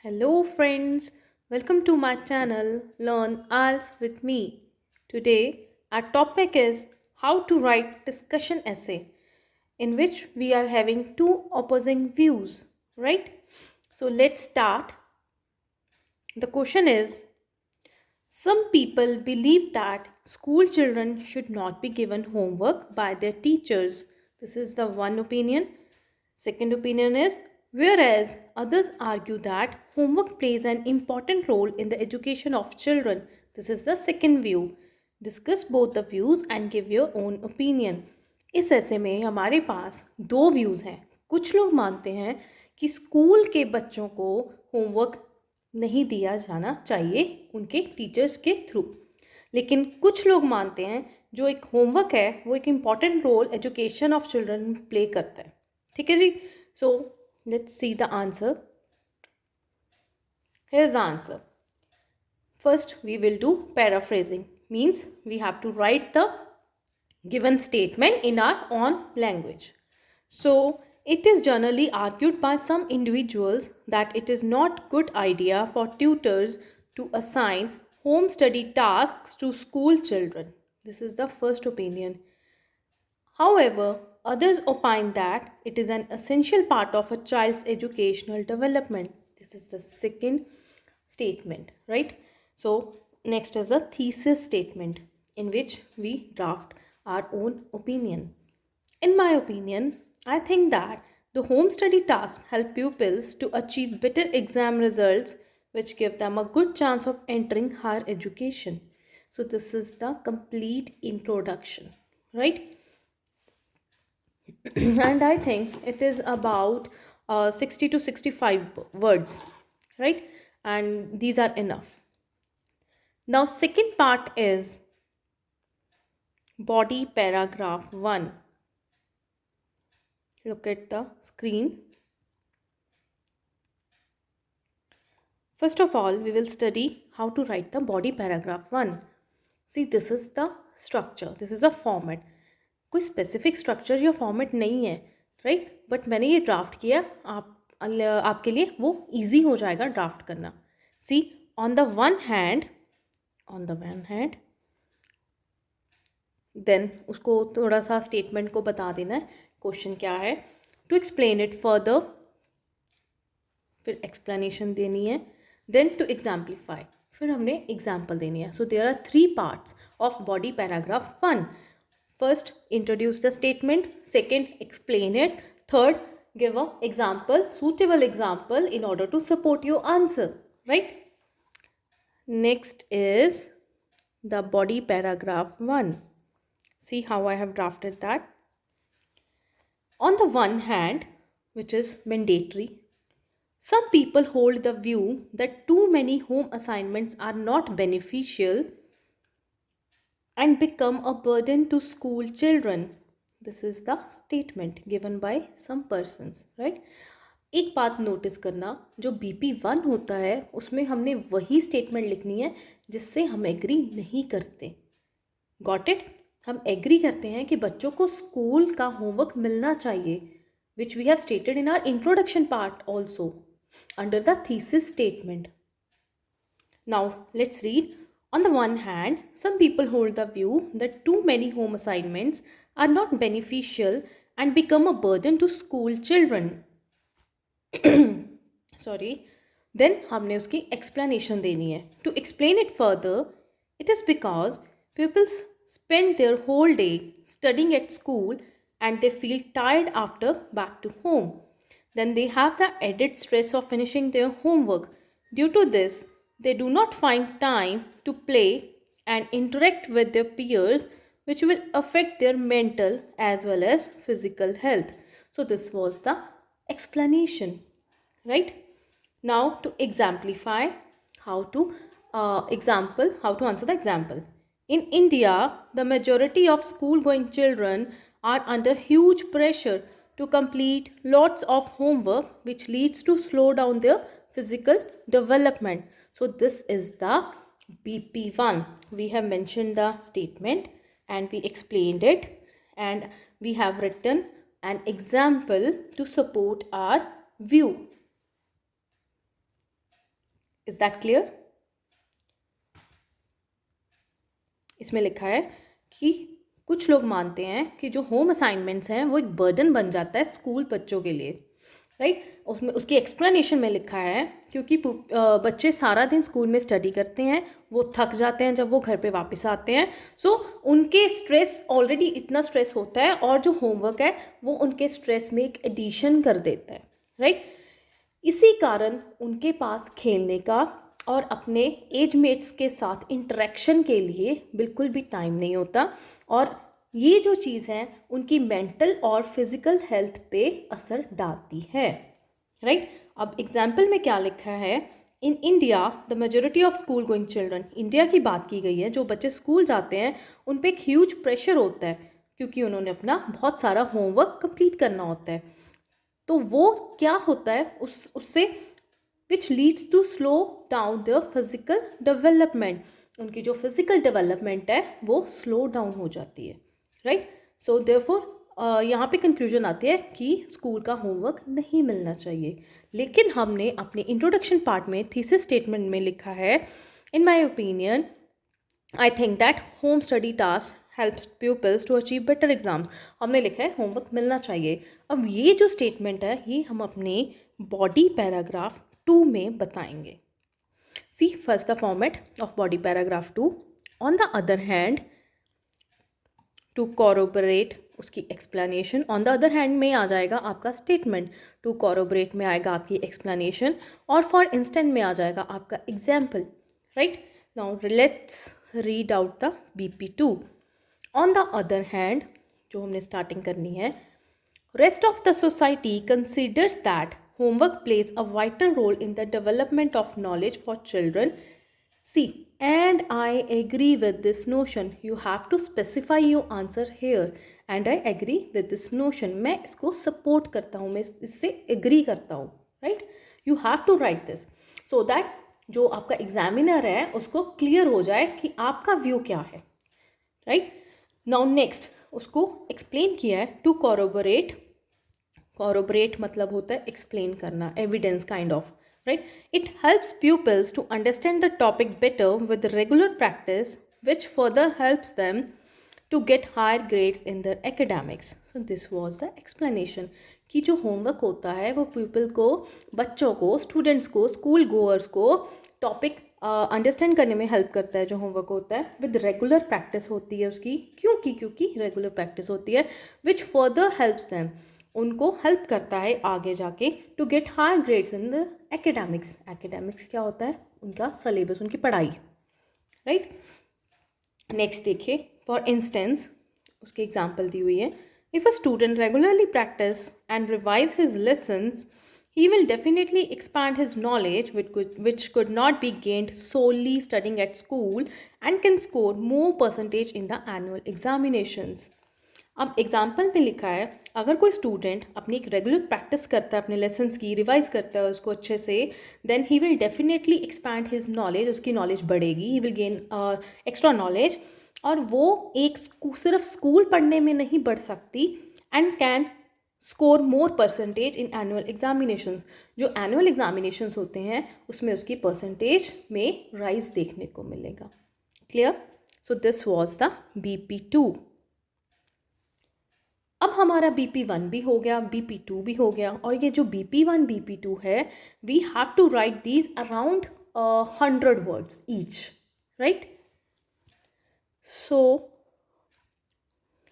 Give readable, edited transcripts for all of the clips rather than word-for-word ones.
Hello, friends. Welcome to my channel Learn ALS with me. Today, our topic is how to write discussion essay in which we are having two opposing views, right? So, let's start. The question is, some people believe that school children should not be given homework by their teachers. This is the one opinion. Second opinion is, whereas others argue that homework plays an important role in the education of children. This is the second view. Discuss both the views and give your own opinion. इस ऐसे में हमारे पास दो views हैं. कुछ लोग मानते हैं कि स्कूल के बच्चों को होमवर्क नहीं दिया जाना चाहिए उनके टीचर्स के थ्रू, लेकिन कुछ लोग मानते हैं जो एक होमवर्क है वो एक important role education of children play करता है. ठीक है जी. So let's see the answer. Here is the answer. First we will do paraphrasing, means we have to write the given statement in our own language. So, it is generally argued by some individuals that it is not good idea for tutors to assign home study tasks to school children. This is the first opinion. However, others opine that it is an essential part of a child's educational development. This is the second statement, right? So, next is a thesis statement in which we draft our own opinion. In my opinion, I think that the home study tasks help pupils to achieve better exam results, which give them a good chance of entering higher education. So, this is the complete introduction, right? And I think it is about 60 to 65 words, right? And these are enough. Now, second part is body paragraph 1. Look at the screen. First of all, we will study how to write the body paragraph 1. See, this is the structure. This is a format. कोई specific structure या format नहीं है, right? But मैंने ये draft किया, आपके लिए वो easy हो जाएगा draft करना. See, on the one hand, then उसको थोड़ा सा स्टेटमेंट को बता देना है क्वेश्चन क्या है, टू एक्सप्लेन इट फर्दर, फिर एक्सप्लेनेशन देनी है, देन टू एग्जाम्पलीफाई, फिर हमने एग्जाम्पल देनी है. So there are 3 parts of body paragraph 1. First, introduce the statement. Second, explain it. Third, give a example, suitable example in order to support your answer, right? Next is the body paragraph 1. See how I have drafted that. On the one hand, which is mandatory, some people hold the view that too many home assignments are not beneficial and become a burden to school children. This is the statement given by some persons, right? एक बात notice करना, जो BP1 होता है उसमें हमने वही statement लिखनी है जिससे हम एग्री नहीं करते. Got it? हम एग्री करते हैं कि बच्चों को स्कूल का होमवर्क मिलना चाहिए, which we have stated in our introduction part also under the thesis statement. Now let's read. On the one hand, some people hold the view that too many home assignments are not beneficial and become a burden to school children. Sorry. Then हमने उसकी explanation देनी है. To explain it further, it is because pupils spend their whole day studying at school and they feel tired after back to home. Then they have the added stress of finishing their homework. Due to this, they do not find time to play and interact with their peers, which will affect their mental as well as physical health. So this was the explanation, right? Now to exemplify, how to answer the example. In India, the majority of school-going children are under huge pressure to complete lots of homework, which leads to slow down their physical development. So this is the BP1. We have mentioned the statement and we explained it, and we have written an example to support our view. Is that clear? इसमें लिखा है कि कुछ लोग मानते हैं कि जो होम असाइनमेंट्स हैं वो एक बर्डन बन जाता है स्कूल बच्चों के लिए, राइट? उसमें उसकी एक्सप्लेनेशन में लिखा है क्योंकि बच्चे सारा दिन स्कूल में स्टडी करते हैं, वो थक जाते हैं जब वो घर पे वापस आते हैं, सो उनके स्ट्रेस ऑलरेडी इतना स्ट्रेस होता है और जो होमवर्क है वो उनके स्ट्रेस में एक एडिशन कर देता है, राइट? इसी कारण उनके पास खेलने का और अपने एज मेट्स के साथ इंटरेक्शन के लिए बिल्कुल भी टाइम नहीं होता, और ये जो चीज़ है उनकी मेंटल और फिजिकल हेल्थ पे असर डालती है, राइट? अब एग्जाम्पल में क्या लिखा है, in India the majority of school going children, India की बात की गई है, जो बच्चे स्कूल जाते हैं उन पे एक ह्यूज प्रेशर होता है क्योंकि उन्होंने अपना बहुत सारा होमवर्क कंप्लीट करना होता है। तो वो क्या होता है उससे which leads to slow down the physical development, उनकी जो फिजिकल डेवलपमेंट है वो स्लो डाउन हो जाती है, राइट? सो देयरफॉर यहाँ पे कंक्लूजन आती है कि स्कूल का होमवर्क नहीं मिलना चाहिए। लेकिन हमने अपने इंट्रोडक्शन पार्ट में थीसिस स्टेटमेंट में लिखा है, in my opinion I think that home study task helps pupils to achieve better exams. हमने लिखा है होमवर्क मिलना चाहिए। अब ये जो स्टेटमेंट है ये हम अपने बॉडी पैराग्राफ 2 में बताएंगे। See first the format of body paragraph 2। On the other hand, to corroborate उसकी explanation, on the other hand में आ जाएगा आपका स्टेटमेंट, टू कॉरोबरेट में आएगा आपकी एक्सप्लेनेशन, और फॉर इंस्टेंट में आ जाएगा आपका example, right? Now let's read out the BP2। On the other hand, जो हमने स्टार्टिंग करनी है, rest of the society considers that homework plays a vital role in the development of knowledge for children. See, and I agree with this notion. You have to specify your answer here. And I agree with this notion. मैं इसको support करता हूँ, मैं इससे agree करता हूँ, right? You have to write this so that जो आपका एग्जामिनर है उसको क्लियर हो जाए कि आपका व्यू क्या है, राइट? नाउ नेक्स्ट उसको एक्सप्लेन किया है, टू कॉरोबोरेट। कॉरोबरेट मतलब होता है एक्सप्लेन करना, evidence kind of, right? It helps pupils to understand the topic better with regular practice which further helps them to get higher grades in their academics. So this was the explanation कि जो homework होता है वो people को, बच्चों को, students को, school goers को टॉपिक अंडरस्टैंड करने में हेल्प करता है। जो होमवर्क होता है विद रेगुलर प्रैक्टिस होती है उसकी, क्योंकि रेगुलर प्रैक्टिस होती है, विच फर्दर हेल्प्स देम, उनको हेल्प करता है आगे जाके to get higher grades in the academics. Academics क्या होता है? उनका सिलेबस, उनकी पढ़ाई, राइट? नेक्स्ट देखिए, फॉर इंस्टेंस उसकी एग्जाम्पल दी हुई है, if a student regularly practice and revise his lessons he will definitely expand his knowledge which could not be gained solely studying at school and can score more percentage in the annual examinations. अब example में लिखा है, अगर कोई student अपनी एक regular practice करता है अपने लेसन्स की, रिवाइज करता है उसको अच्छे से, then he will definitely expand his knowledge, उसकी नॉलेज बढ़ेगी, he will gain extra knowledge, और वो एक सिर्फ स्कूल पढ़ने में नहीं बढ़ सकती, and can score more percentage in annual examinations. जो एनुअल एग्जामिनेशंस होते हैं उसमें उसकी परसेंटेज में राइज देखने को मिलेगा। Clear? So this was the BP2। अब हमारा BP1 भी हो गया, BP2 भी हो गया, और ये जो BP1 BP2 है, we have to write these around 100 words each, right? So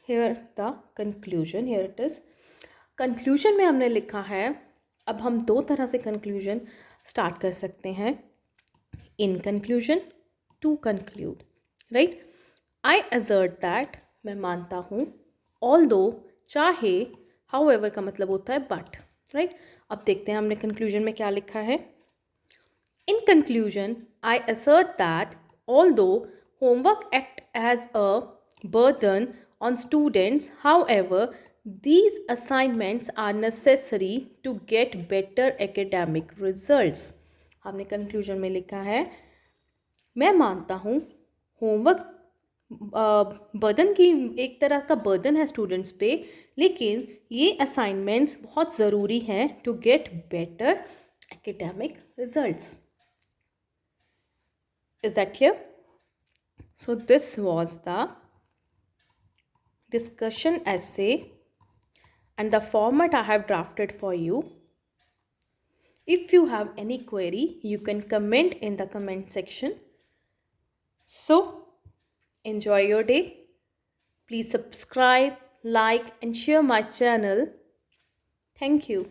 here the conclusion, here it is. Conclusion में हमने लिखा है, अब हम दो तरह से कंक्लूजन स्टार्ट कर सकते हैं, in conclusion, to conclude, right? I assert that, मैं मानता हूँ, ऑल्दो, चाहे, हाउएवर का मतलब होता है बट, राइट? अब देखते हैं हमने कंक्लूजन में क्या लिखा है। In conclusion I assert that although homework act as a burden on students, however these assignments are necessary to get better academic results। हमने कंक्लूजन में लिखा है, मैं मानता हूँ होमवर्क बर्डन की, एक तरह का बर्डन है स्टूडेंट्स पे, लेकिन ये असाइनमेंट्स बहुत ज़रूरी हैं to get better academic results. Is that clear? So this was the discussion essay and the format I have drafted for you. If you have any query, you can comment in the comment section. So enjoy your day. Please subscribe, like and share my channel. Thank you.